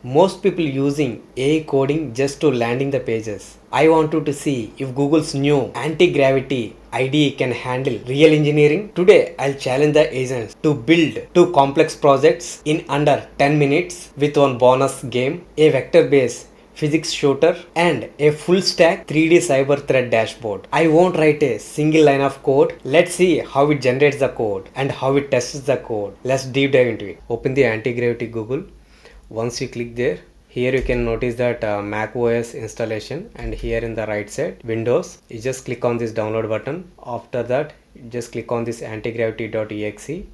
Most people using AI coding just to landing the pages. I wanted to see if Google's new Antigravity IDE can handle real engineering. Today, I'll challenge the agents to build two complex projects in under 10 minutes with one bonus game, a vector-based physics shooter, and a full stack 3D cyber threat dashboard. I won't write a single line of code. Let's see how it generates the code and how it tests the code. Let's deep dive into it. Open the Antigravity Google. Once you click there, here you can notice that Mac OS installation, and here in the right side Windows, you just click on this download button. After that, you just click on this antigravity.exe,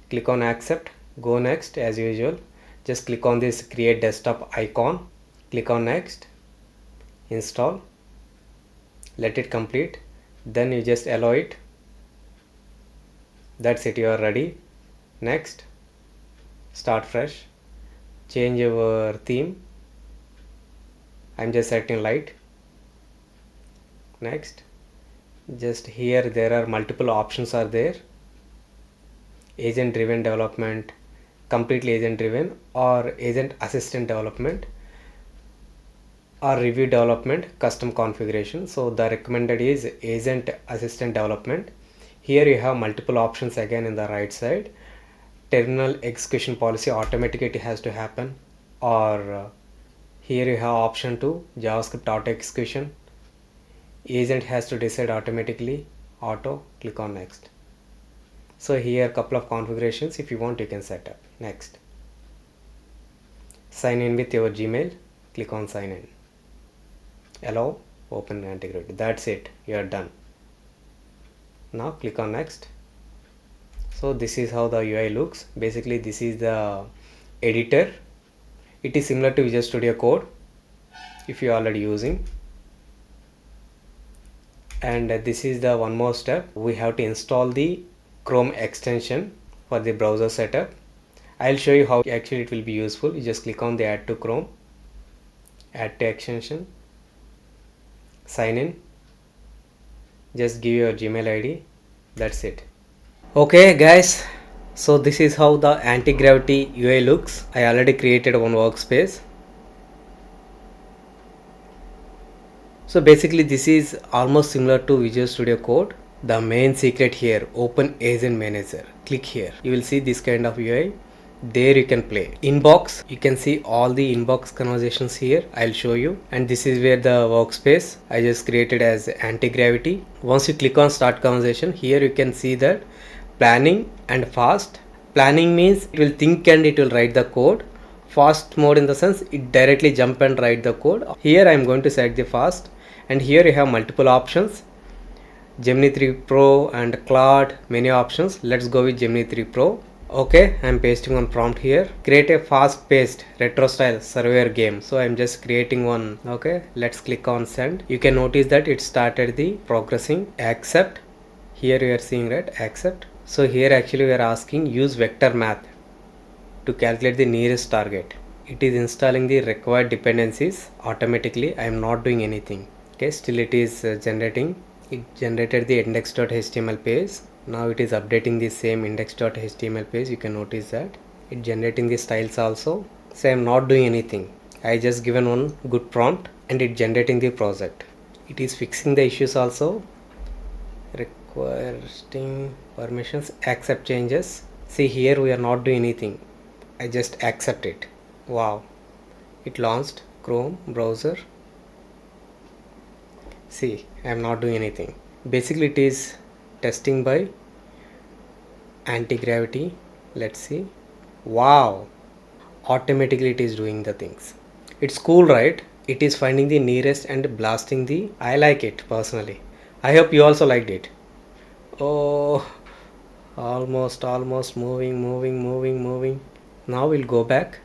click on accept, go next. As usual, just click on this create desktop icon, click on next, install, let it complete, then you just allow it. That's it, you are ready. Next, start fresh, change your theme. I'm just setting light. Next, just here there are multiple options are there: agent driven development, completely agent driven, or agent assistant development, or review development, custom configuration. So the recommended is agent assistant development. Here you have multiple options again in the right side. Terminal execution policy, automatic it has to happen, or here you have option 2, JavaScript auto execution. Agent has to decide automatically, auto, click on next. So here couple of configurations, if you want you can set up. Next, sign in with your Gmail, click on sign in, allow, open Antigravity. That's it, you are done. Now click on next. So this is how the UI looks. Basically this is the editor. It is similar to Visual Studio Code if you are already using. And this is the one more step. We have to install the Chrome extension for the browser setup. I'll show you how actually it will be useful. You just click on the add to Chrome, add to extension, sign in, just give your Gmail ID. That's it. Okay guys, so this is how the Antigravity UI looks. I already created one workspace. So basically this is almost similar to Visual Studio Code. The main secret here, open agent manager. Click here, you will see this kind of UI. There you can play inbox, you can see all the inbox conversations here. I'll show you. And this is where the workspace I just created as Antigravity. Once you click on start conversation, here you can see that planning and fast. Planning means it will think and it will write the code. Fast mode in the sense it directly jump and write the code. Here I am going to select the fast, and here you have multiple options: Gemini 3 Pro and Claude, many options. Let's go with Gemini 3 Pro. Okay, I am pasting one prompt here. Create a fast paced retro style surveyor game. So I am just creating one. Okay, let's click on send. You can notice that it started the progressing. Accept. Here you are seeing right, accept. So here actually we are asking use vector math to calculate the nearest target. It is installing the required dependencies automatically. I am not doing anything. Okay, still it is generating. It generated the index.html page. Now it is updating the same index.html page. You can notice that it generating the styles also. So I am not doing anything. I just given one good prompt and it generating the project. It is fixing the issues also. Requesting permissions, accept changes. See here we are not doing anything. I just accept it. Wow, it launched Chrome browser. See, I am not doing anything. Basically it is testing by Antigravity. Let's see. Wow, automatically it is doing the things. It's cool, right? It is finding the nearest and blasting the. I like it personally. I hope you also liked it. Oh, almost moving. Now we'll go back.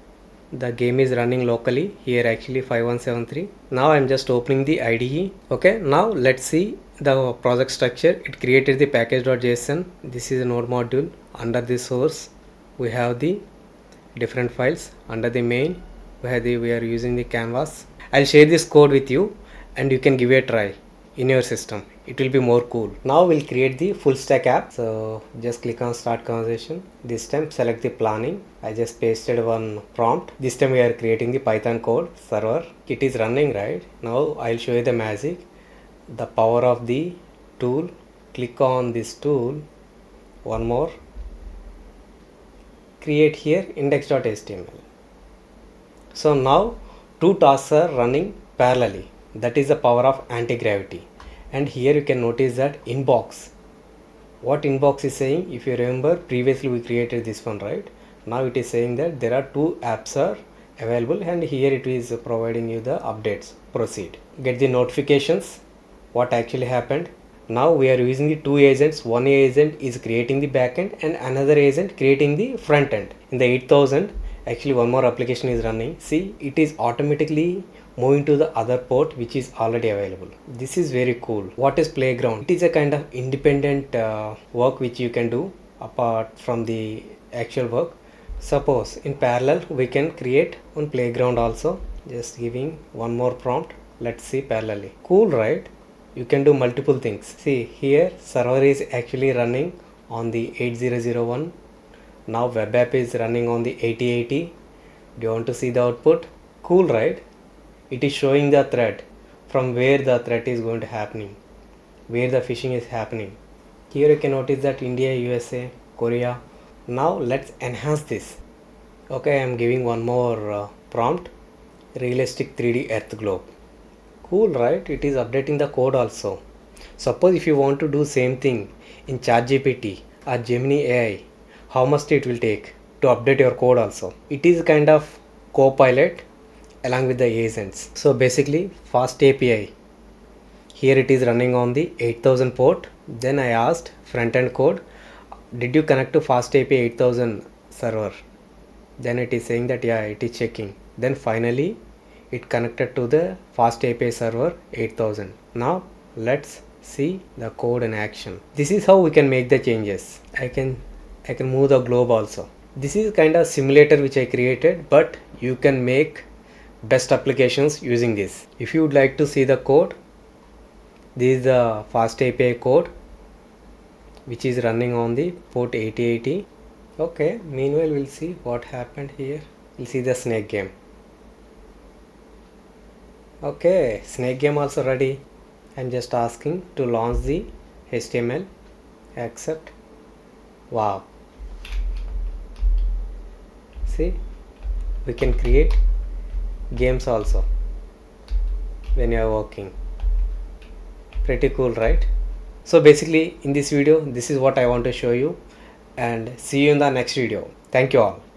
The game is running locally here, actually 5173. Now I'm just opening the IDE. Okay, now let's see the project structure. It created the package.json. This is a node module. Under the source we have the different files. Under the main we are using the canvas. I'll share this code with you and you can give it a try in your system. it will be more cool. Now we'll create the full stack app. So just click on start conversation. This time select the planning. I just pasted one prompt. This time we are creating the Python code server. It is running right now. I'll show you the magic, the power of the tool. Click on this tool. One more. Create here index.html. So now two tasks are running parallelly. That is the power of anti-gravity. And here you can notice that inbox. What inbox is saying, if you remember previously we created this one, right? Now it is saying that there are two apps are available, and here it is providing you the updates. Proceed. Get the notifications. What actually happened. Now we are using the two agents. One agent is creating the backend and another agent creating the front end. In the 8000, actually one more application is running. See, it is automatically moving to the other port which is already available. This is very cool. What is playground? It is a kind of independent work which you can do apart from the actual work. Suppose in parallel we can create one playground also. Just giving one more prompt. Let's see parallelly. Cool, right? You can do multiple things. See here server is actually running on the 8001. Now web app is running on the 8080. Do you want to see the output? Cool, right? It is showing the thread from where the threat is going to happening, where the phishing is happening. Here you can notice that India, USA, Korea. Now let's enhance this. Okay, I am giving one more prompt. Realistic 3D earth globe. Cool, right? It is updating the code also. Suppose if you want to do same thing in ChatGPT or Gemini AI, how much it will take to update your code also. It is kind of co-pilot along with the agents. So basically FastAPI, here it is running on the 8000 port. Then I asked front-end code, did you connect to FastAPI 8000 server? Then it is saying that yeah, it is checking. Then finally it connected to the FastAPI server 8000. Now let's see the code in action. This is how we can make the changes. I can move the globe also. This is kind of simulator which I created, but you can make best applications using this. If you would like to see the code, this is the FastAPI code which is running on the port 8080. Okay, meanwhile we'll see what happened here. We'll see the snake game. Okay, snake game also ready. I'm just asking to launch the HTML. Accept. Wow. See, we can create games also when you are working. Pretty cool, right? So basically in this video, this is what I want to show you, and see you in the next video. Thank you all.